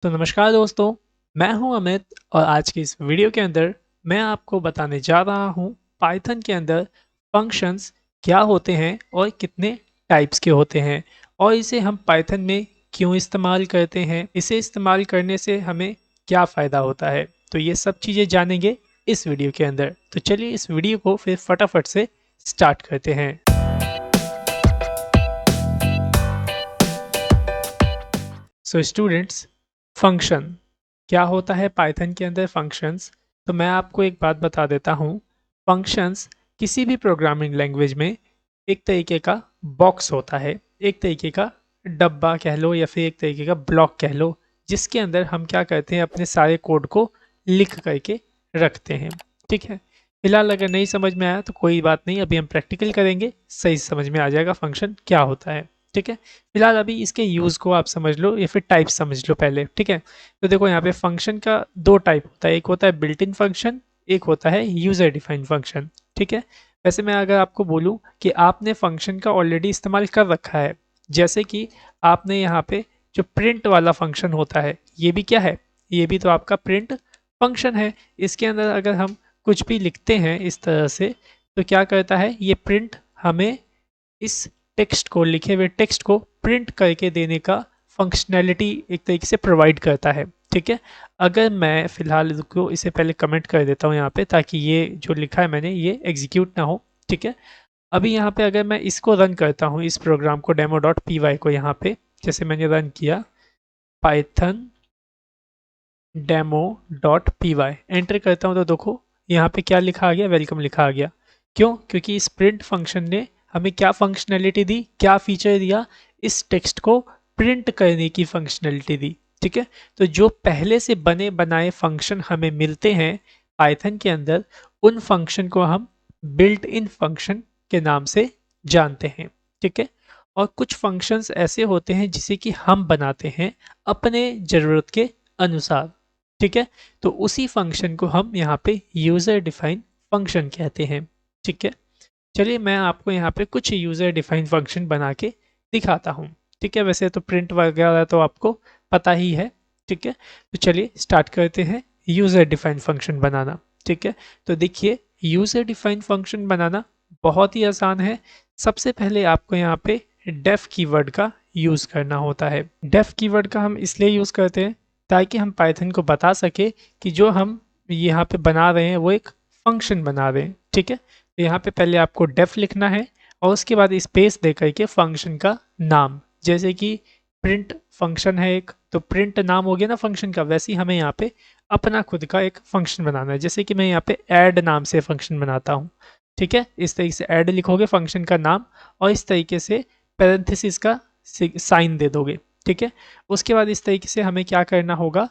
तो नमस्कार दोस्तों, मैं हूं अमित और आज की इस वीडियो के अंदर मैं आपको बताने जा रहा हूं पाइथन के अंदर फंक्शंस क्या होते हैं और कितने टाइप्स के होते हैं और इसे हम पाइथन में क्यों इस्तेमाल करते हैं, इसे इस्तेमाल करने से हमें क्या फ़ायदा होता है। तो ये सब चीज़ें जानेंगे इस वीडियो के अंदर। तो चलिए इस वीडियो को फिर फटाफट से स्टार्ट करते हैं। सो स्टूडेंट्स, फंक्शन क्या होता है पाइथन के अंदर फंक्शंस। तो मैं आपको एक बात बता देता हूँ। फंक्शंस किसी भी प्रोग्रामिंग लैंग्वेज में एक तरीके का बॉक्स होता है, एक तरीके का डब्बा कह लो या फिर एक तरीके का ब्लॉक कह लो, जिसके अंदर हम क्या करते हैं, अपने सारे कोड को लिख करके रखते हैं। ठीक है, फिलहाल अगर नहीं समझ में आया तो कोई बात नहीं, अभी हम प्रैक्टिकल करेंगे, सही से समझ में आ जाएगा फंक्शन क्या होता है। ठीक है, फिलहाल अभी इसके यूज़ को आप समझ लो या फिर टाइप समझ लो पहले। ठीक है, तो देखो यहाँ पे फंक्शन का दो टाइप होता है, एक होता है बिल्ट इन फंक्शन, एक होता है यूज़र डिफाइंड फंक्शन। ठीक है, वैसे मैं अगर आपको बोलूँ कि आपने फंक्शन का ऑलरेडी इस्तेमाल कर रखा है, जैसे कि आपने यहाँ पे जो प्रिंट वाला फंक्शन होता है, ये भी क्या है, ये भी तो आपका प्रिंट फंक्शन है। इसके अंदर अगर हम कुछ भी लिखते हैं इस तरह से, तो क्या करता है, ये प्रिंट हमें इस टेक्स्ट को, लिखे हुए टेक्स्ट को प्रिंट करके देने का फंक्शनैलिटी एक तरीके से प्रोवाइड करता है। ठीक है, अगर मैं फ़िलहाल इसको इसे पहले कमेंट कर देता हूँ यहाँ पे, ताकि ये जो लिखा है मैंने ये एग्जीक्यूट ना हो। ठीक है, अभी यहाँ पे अगर मैं इसको रन करता हूँ, इस प्रोग्राम को डेमो डॉट पी वाई को, यहाँ पे जैसे मैंने रन किया python demo dot P Y, enter करता हूँ तो देखो यहाँ पे क्या लिखा आ गया, वेलकम लिखा आ गया। क्यों? क्योंकि इस प्रिंट फंक्शन ने हमें क्या फंक्शनैलिटी दी, क्या फीचर दिया, इस टेक्स्ट को प्रिंट करने की फंक्शनैलिटी दी। ठीक है, तो जो पहले से बने बनाए फंक्शन हमें मिलते हैं पाइथन के अंदर, उन फंक्शन को हम बिल्ट इन फंक्शन के नाम से जानते हैं। ठीक है, और कुछ फंक्शंस ऐसे होते हैं जिसे कि हम बनाते हैं अपने ज़रूरत के अनुसार। ठीक है, तो उसी फंक्शन को हम यहाँ पे यूज़र डिफाइन फंक्शन कहते हैं। ठीक है, चलिए मैं आपको यहाँ पे कुछ यूज़र डिफाइन फंक्शन बना के दिखाता हूँ। ठीक है, वैसे तो प्रिंट वगैरह तो आपको पता ही है। ठीक है, तो चलिए स्टार्ट करते हैं यूज़र डिफाइन फंक्शन बनाना। ठीक है, तो देखिए यूज़र डिफाइन फंक्शन बनाना बहुत ही आसान है। सबसे पहले आपको यहाँ पे डेफ कीवर्ड का यूज़ करना होता है। डेफ कीवर्ड का हम इसलिए यूज़ करते हैं ताकि हम पाइथन को बता सके कि जो हम यहाँ पे बना रहे हैं वो एक फंक्शन बना रहे हैं। ठीक है, तो यहाँ पे पहले आपको डेफ लिखना है और उसके बाद स्पेस दे करके फंक्शन का नाम, जैसे कि प्रिंट फंक्शन है एक, तो प्रिंट नाम हो गया ना फंक्शन का, वैसे ही हमें यहाँ पे अपना खुद का एक फंक्शन बनाना है। जैसे कि मैं यहाँ पे ऐड नाम से फंक्शन बनाता हूँ। ठीक है, इस तरीके से ऐड लिखोगे फंक्शन का नाम और इस तरीके से पैरेंथेसिस का साइन दे दोगे। ठीक है, उसके बाद इस तरीके से हमें क्या करना होगा,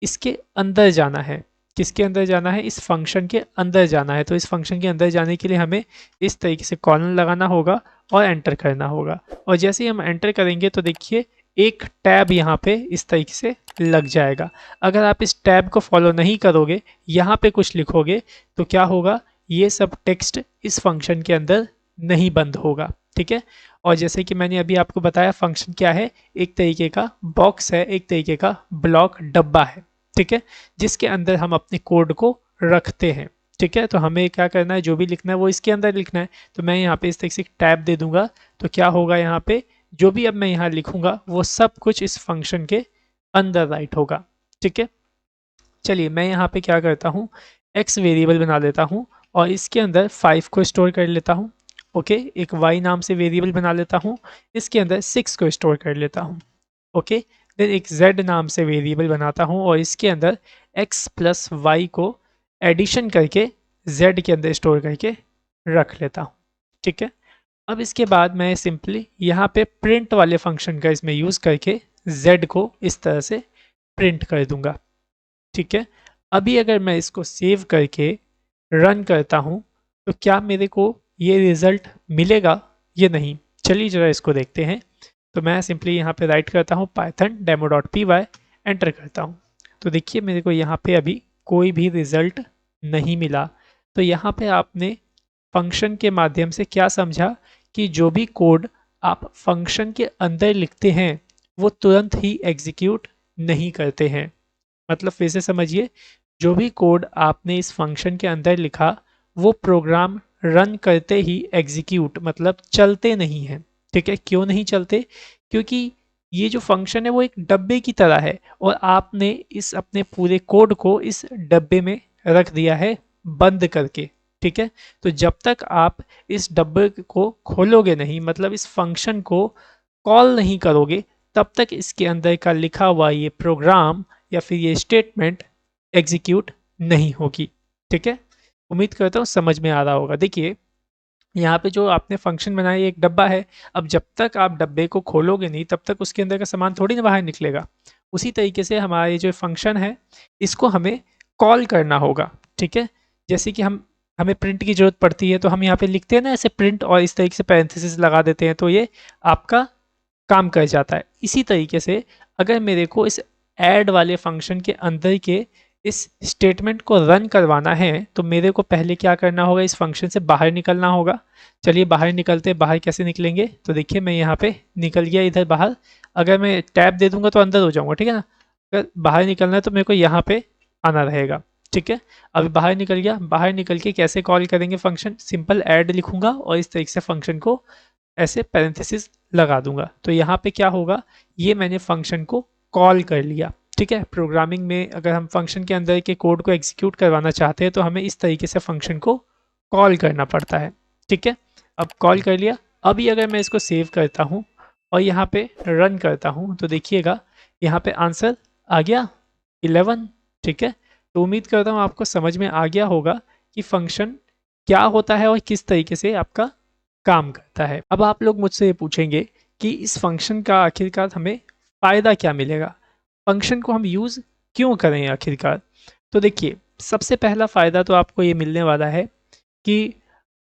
इसके अंदर जाना है। किसके अंदर जाना है? इस फंक्शन के अंदर जाना है। तो इस फंक्शन के अंदर जाने के लिए हमें इस तरीके से कॉलन लगाना होगा और एंटर करना होगा। और जैसे ही हम एंटर करेंगे तो देखिए एक टैब यहाँ पे इस तरीके से लग जाएगा। अगर आप इस टैब को फॉलो नहीं करोगे, यहाँ पे कुछ लिखोगे, तो क्या होगा, ये सब टेक्स्ट इस फंक्शन के अंदर नहीं बंद होगा। ठीक है, और जैसे कि मैंने अभी आपको बताया फंक्शन क्या है, एक तरीके का बॉक्स है, एक तरीके का ब्लॉक डब्बा है। ठीक है, जिसके अंदर हम अपने कोड को रखते हैं। ठीक है, तो हमें क्या करना है, जो भी लिखना है वो इसके अंदर लिखना है। तो मैं यहाँ पे इस तरीके से टैब दे दूंगा, तो क्या होगा, यहाँ पे जो भी अब मैं यहाँ लिखूंगा वो सब कुछ इस फंक्शन के अंदर राइट होगा। ठीक है, चलिए मैं यहाँ पे क्या करता हूँ, एक्स वेरिएबल बना लेता हूँ और इसके अंदर 5 को स्टोर कर लेता हूँ। ओके, एक वाई नाम से वेरिएबल बना लेता हूँ, इसके अंदर 6 को स्टोर कर लेता हूँ। ओके, देन एक z नाम से वेरिएबल बनाता हूँ और इसके अंदर x प्लस वाई को एडिशन करके z के अंदर स्टोर करके रख लेता हूँ। ठीक है, अब इसके बाद मैं सिंपली यहाँ पे प्रिंट वाले फंक्शन का इसमें यूज़ करके z को इस तरह से प्रिंट कर दूंगा। ठीक है, अभी अगर मैं इसको सेव करके रन करता हूँ तो क्या मेरे को ये रिज़ल्ट मिलेगा या नहीं? चलिए ज़रा इसको देखते हैं। तो मैं सिंपली यहाँ पे राइट करता हूँ python demo dot P Y, enter करता हूँ। तो देखिए मेरे को यहाँ पे अभी कोई भी रिज़ल्ट नहीं मिला। तो यहाँ पे आपने फंक्शन के माध्यम से क्या समझा कि जो भी कोड आप फंक्शन के अंदर लिखते हैं वो तुरंत ही एग्जीक्यूट नहीं करते हैं। मतलब फिर से समझिए, जो भी कोड आपने इस फंक्शन के अंदर लिखा वो प्रोग्राम रन करते ही एग्जीक्यूट मतलब चलते नहीं हैं। ठीक है, क्यों नहीं चलते? क्योंकि ये जो फंक्शन है वो एक डब्बे की तरह है और आपने इस अपने पूरे कोड को इस डब्बे में रख दिया है बंद करके। ठीक है, तो जब तक आप इस डब्बे को खोलोगे नहीं, मतलब इस फंक्शन को कॉल नहीं करोगे, तब तक इसके अंदर का लिखा हुआ ये प्रोग्राम या फिर ये स्टेटमेंट एग्जीक्यूट नहीं होगी। ठीक है, उम्मीद करता हूँ समझ में आ रहा होगा। देखिए, यहाँ पे जो आपने फंक्शन बनाया ये एक डब्बा है। अब जब तक आप डब्बे को खोलोगे नहीं तब तक उसके अंदर का सामान थोड़ी ना बाहर निकलेगा। उसी तरीके से हमारा ये जो फंक्शन है इसको हमें कॉल करना होगा। ठीक है, जैसे कि हमें प्रिंट की जरूरत पड़ती है तो हम यहाँ पे लिखते हैं ना ऐसे प्रिंट, और इस तरीके से पैरेंथेसिस लगा देते हैं तो ये आपका काम कर जाता है। इसी तरीके से अगर मेरे को इस ऐड वाले फंक्शन के अंदर के इस स्टेटमेंट को रन करवाना है तो मेरे को पहले क्या करना होगा, इस फंक्शन से बाहर निकलना होगा। चलिए बाहर निकलते, बाहर कैसे निकलेंगे? तो देखिए मैं यहाँ पे निकल गया इधर बाहर। अगर मैं टैब दे दूंगा तो अंदर हो जाऊंगा, ठीक है ना। अगर बाहर निकलना है तो मेरे को यहाँ पे आना रहेगा। ठीक है, अभी बाहर निकल गया। बाहर निकल के कैसे कॉल करेंगे फंक्शन? सिंपल ऐड लिखूंगा और इस तरीके से फंक्शन को ऐसे पैरेंथेसिस लगा दूंगा। तो यहाँ पे क्या होगा, ये मैंने फंक्शन को कॉल कर लिया। ठीक है, प्रोग्रामिंग में अगर हम फंक्शन के अंदर के कोड को एग्जीक्यूट करवाना चाहते हैं तो हमें इस तरीके से फंक्शन को कॉल करना पड़ता है। ठीक है, अब कॉल कर लिया। अभी अगर मैं इसको सेव करता हूँ और यहाँ पे रन करता हूँ तो देखिएगा यहाँ पे आंसर आ गया 11। ठीक है, तो उम्मीद करता हूँ आपको समझ में आ गया होगा कि फंक्शन क्या होता है और किस तरीके से आपका काम करता है। अब आप लोग मुझसे ये पूछेंगे कि इस फंक्शन का आखिरकार हमें फ़ायदा क्या मिलेगा, फंक्शन को हम यूज़ क्यों करें आखिरकार? तो देखिए, सबसे पहला फ़ायदा तो आपको ये मिलने वाला है कि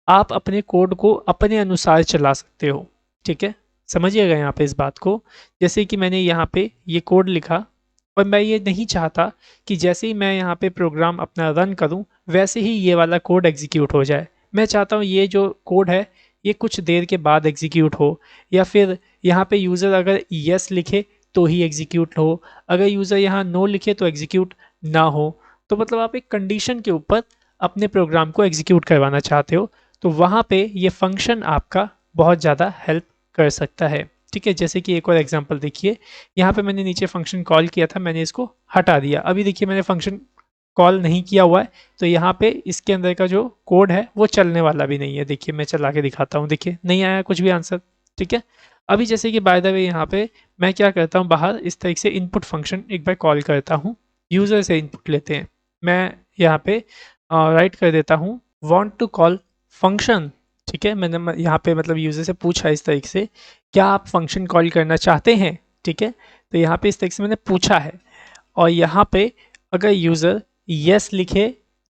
आप अपने कोड को अपने अनुसार चला सकते हो। ठीक है, समझिएगा यहाँ पे इस बात को। जैसे कि मैंने यहाँ पे ये कोड लिखा और मैं ये नहीं चाहता कि जैसे ही मैं यहाँ पे प्रोग्राम अपना रन करूँ वैसे ही ये वाला कोड एग्जीक्यूट हो जाए। मैं चाहता हूँ ये जो कोड है ये कुछ देर के बाद एग्जीक्यूट हो, या फिर यहाँ पे यूज़र अगर यस लिखे तो ही एग्जीक्यूट हो, अगर यूज़र यहाँ नो लिखे तो एग्जीक्यूट ना हो। तो मतलब आप एक कंडीशन के ऊपर अपने प्रोग्राम को एग्जीक्यूट करवाना चाहते हो तो वहाँ पे ये फंक्शन आपका बहुत ज़्यादा हेल्प कर सकता है। ठीक है, जैसे कि एक और एग्जांपल देखिए, यहाँ पे मैंने नीचे फंक्शन कॉल किया था, मैंने इसको हटा दिया। अभी देखिए मैंने फंक्शन कॉल नहीं किया हुआ है तो यहाँ पे इसके अंदर का जो कोड है वो चलने वाला भी नहीं है। देखिए मैं चला के दिखाता हूँ, देखिए नहीं आया कुछ भी आंसर। ठीक है, अभी जैसे कि बाय द वे यहाँ पे मैं क्या करता हूँ, बाहर इस तरीके से इनपुट फंक्शन एक बार कॉल करता हूँ। यूज़र से इनपुट लेते हैं, मैं यहाँ पे राइट कर देता हूँ वांट टू कॉल फंक्शन। ठीक है, मैंने यहाँ पे मतलब यूज़र से पूछा इस तरीके से, क्या आप फंक्शन कॉल करना चाहते हैं? ठीक है, तो यहाँ पे इस तरीके से मैंने पूछा है और यहाँ पे अगर यूज़र यस लिखे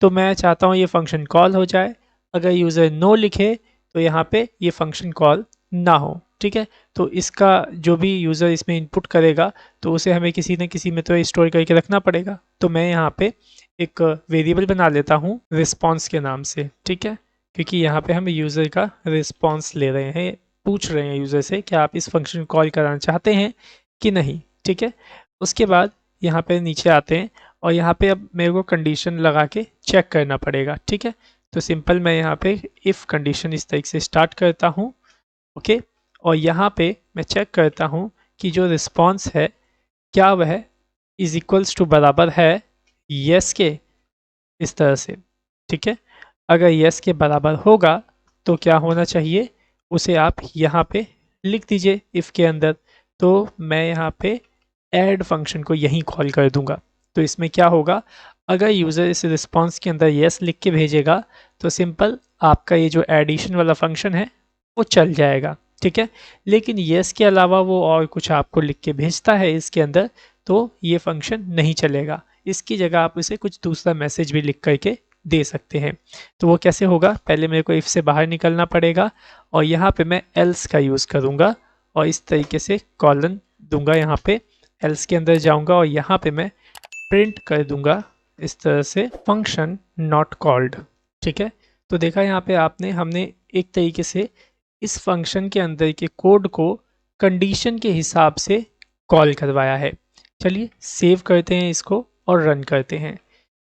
तो मैं चाहता हूँ ये फंक्शन कॉल हो जाए, अगर यूज़र नो लिखे तो यहाँ पे ये फंक्शन कॉल ना हो। ठीक है, तो इसका जो भी यूज़र इसमें इनपुट करेगा तो उसे हमें किसी न किसी में तो स्टोर करके रखना पड़ेगा। तो मैं यहाँ पे एक वेरिएबल बना लेता हूँ रिस्पॉन्स के नाम से। ठीक है, क्योंकि यहाँ पे हम यूज़र का रिस्पॉन्स ले रहे हैं, पूछ रहे हैं यूज़र से कि आप इस फंक्शन को कॉल कराना चाहते हैं कि नहीं। ठीक है, उसके बाद यहाँ पे नीचे आते हैं और यहाँ पे अब मेरे को कंडीशन लगा के चेक करना पड़ेगा। ठीक है, तो सिंपल मैं यहाँ पे इफ़ कंडीशन इस तरीके से स्टार्ट करता हूँ। ओके, और यहाँ पे मैं चेक करता हूँ कि जो रिस्पॉन्स है क्या वह इज इक्वल्स टू बराबर है यस के, इस तरह से। ठीक है, अगर यस के बराबर होगा तो क्या होना चाहिए उसे आप यहाँ पे लिख दीजिए इफ़ के अंदर। तो मैं यहाँ पे ऐड फंक्शन को यहीं कॉल कर दूंगा। तो इसमें क्या होगा, अगर यूज़र इस रिस्पॉन्स के अंदर यस लिख के भेजेगा तो सिंपल आपका ये जो एडिशन वाला फंक्शन है वो चल जाएगा। ठीक है, लेकिन यस के अलावा वो और कुछ आपको लिख के भेजता है इसके अंदर तो ये फंक्शन नहीं चलेगा। इसकी जगह आप इसे कुछ दूसरा मैसेज भी लिख करके दे सकते हैं। तो वो कैसे होगा, पहले मेरे को इफ़ से बाहर निकलना पड़ेगा और यहाँ पे मैं एल्स का यूज़ करूँगा और इस तरीके से कॉलन दूंगा। यहाँ पे एल्स के अंदर जाऊँगा और यहाँ पे मैं प्रिंट कर दूंगा इस तरह से फंक्शन नॉट कॉल्ड। ठीक है, तो देखा यहाँ पे आपने, हमने एक तरीके से इस फंक्शन के अंदर के कोड को कंडीशन के हिसाब से कॉल करवाया है चलिए सेव करते हैं इसको और रन करते हैं।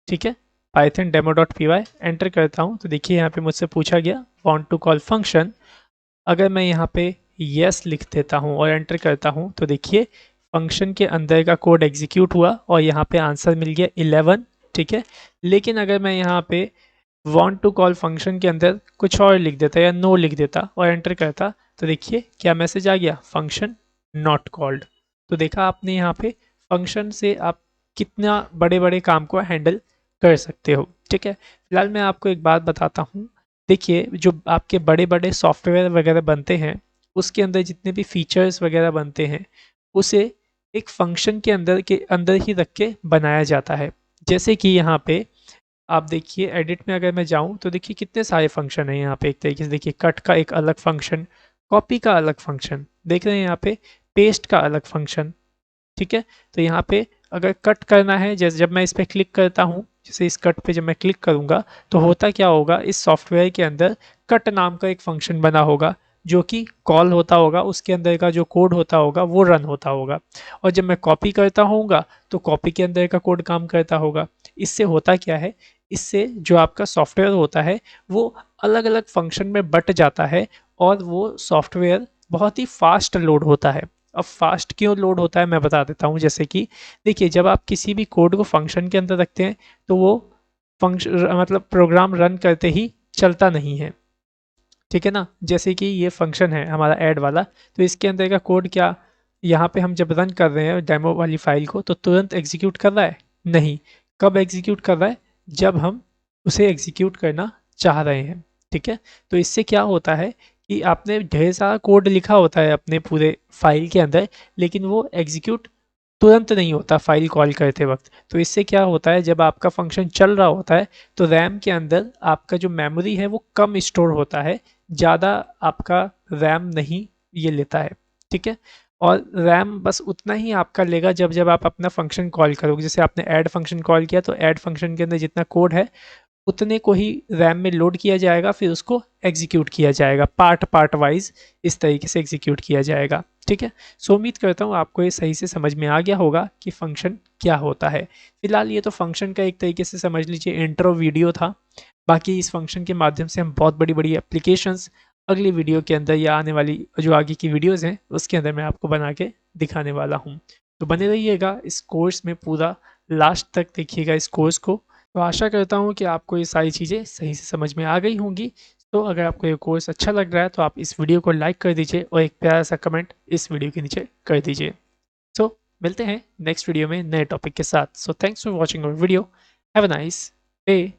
ठीक है, पाइथन demo.py एंटर करता हूँ तो देखिए यहाँ पे मुझसे पूछा गया वांट टू कॉल फंक्शन। अगर मैं यहाँ पे यस लिख देता हूँ और एंटर करता हूँ तो देखिए फंक्शन के अंदर का कोड एग्जीक्यूट हुआ और यहाँ पे आंसर मिल गया 11। ठीक है, लेकिन अगर मैं यहाँ पे वांट टू कॉल फंक्शन के अंदर कुछ और लिख देता या नो लिख देता और एंटर करता तो देखिए क्या मैसेज आ गया, फंक्शन नॉट कॉल्ड। तो देखा आपने यहाँ पे फंक्शन से आप कितना बड़े बड़े काम को हैंडल कर सकते हो। ठीक है, फिलहाल मैं आपको एक बात बताता हूँ। देखिए जो आपके बड़े बड़े सॉफ्टवेयर वगैरह बनते हैं उसके अंदर जितने भी फीचर्स वगैरह बनते हैं उसे एक फंक्शन के अंदर ही रख के बनाया जाता है। जैसे कि यहाँ पे आप देखिए एडिट में अगर मैं जाऊं तो देखिए कितने सारे फंक्शन हैं यहाँ पे। एक तरीके से देखिए कट का एक अलग फंक्शन, कॉपी का अलग फंक्शन, देख रहे हैं यहाँ पे पेस्ट का अलग फंक्शन। ठीक है, तो यहाँ पे अगर कट करना है, जैसे जब मैं इस पर क्लिक करता हूँ, जैसे इस कट पे जब मैं क्लिक करूँगा तो होता क्या होगा, इस सॉफ्टवेयर के अंदर कट नाम का एक फंक्शन बना होगा जो कि कॉल होता होगा, उसके अंदर का जो कोड होता होगा वो रन होता होगा। और जब मैं कॉपी करता होऊंगा तो कॉपी के अंदर का कोड काम करता होगा। इससे होता क्या है, इससे जो आपका सॉफ्टवेयर होता है वो अलग अलग फंक्शन में बट जाता है और वो सॉफ्टवेयर बहुत ही फास्ट लोड होता है। अब फास्ट क्यों लोड होता है मैं बता देता हूँ। जैसे कि देखिए जब आप किसी भी कोड को फंक्शन के अंदर रखते हैं तो वो फंक्शन मतलब प्रोग्राम रन करते ही चलता नहीं है। ठीक है ना, जैसे कि ये फंक्शन है हमारा ऐड वाला, तो इसके अंदर का कोड क्या, यहाँ पे हम जब रन कर रहे हैं डेमो वाली फाइल को तो तुरंत एग्जीक्यूट कर रहा है नहीं। कब एग्जीक्यूट कर रहा है, जब हम उसे एग्जीक्यूट करना चाह रहे हैं। ठीक है, तो इससे क्या होता है कि आपने ढेर सारा कोड लिखा होता है अपने पूरे फाइल के अंदर, लेकिन वो एग्जीक्यूट तुरंत नहीं होता फाइल कॉल करते वक्त। तो इससे क्या होता है, जब आपका फंक्शन चल रहा होता है तो रैम के अंदर आपका जो मेमोरी है वो कम स्टोर होता है, ज़्यादा आपका रैम नहीं ये लेता है। ठीक है, और रैम बस उतना ही आपका लेगा जब जब आप अपना फंक्शन कॉल करोगे। जैसे आपने ऐड फंक्शन कॉल किया तो ऐड फंक्शन के अंदर जितना कोड है उतने को ही रैम में लोड किया जाएगा, फिर उसको एग्जीक्यूट किया जाएगा पार्ट पार्ट वाइज, इस तरीके से एग्जीक्यूट किया जाएगा। ठीक है, सो उम्मीद करता हूँ आपको ये सही से समझ में आ गया होगा कि फंक्शन क्या होता है। फिलहाल ये तो फंक्शन का एक तरीके से समझ लीजिए इंट्रो वीडियो था। बाकी इस फंक्शन के माध्यम से हम बहुत बड़ी बड़ी एप्लीकेशंस अगली वीडियो के अंदर या आने वाली जो आगे की वीडियोज़ हैं उसके अंदर मैं आपको बना के दिखाने वाला हूँ। तो बने रहिएगा इस कोर्स में, पूरा लास्ट तक देखिएगा इस कोर्स को। तो आशा करता हूँ कि आपको ये सारी चीज़ें सही से समझ में आ गई होंगी। तो अगर आपको ये कोर्स अच्छा लग रहा है तो आप इस वीडियो को लाइक कर दीजिए और एक प्यारा सा कमेंट इस वीडियो के नीचे कर दीजिए। सो मिलते हैं नेक्स्ट वीडियो में नए टॉपिक के साथ। So thanks for watching our video. Have a nice day.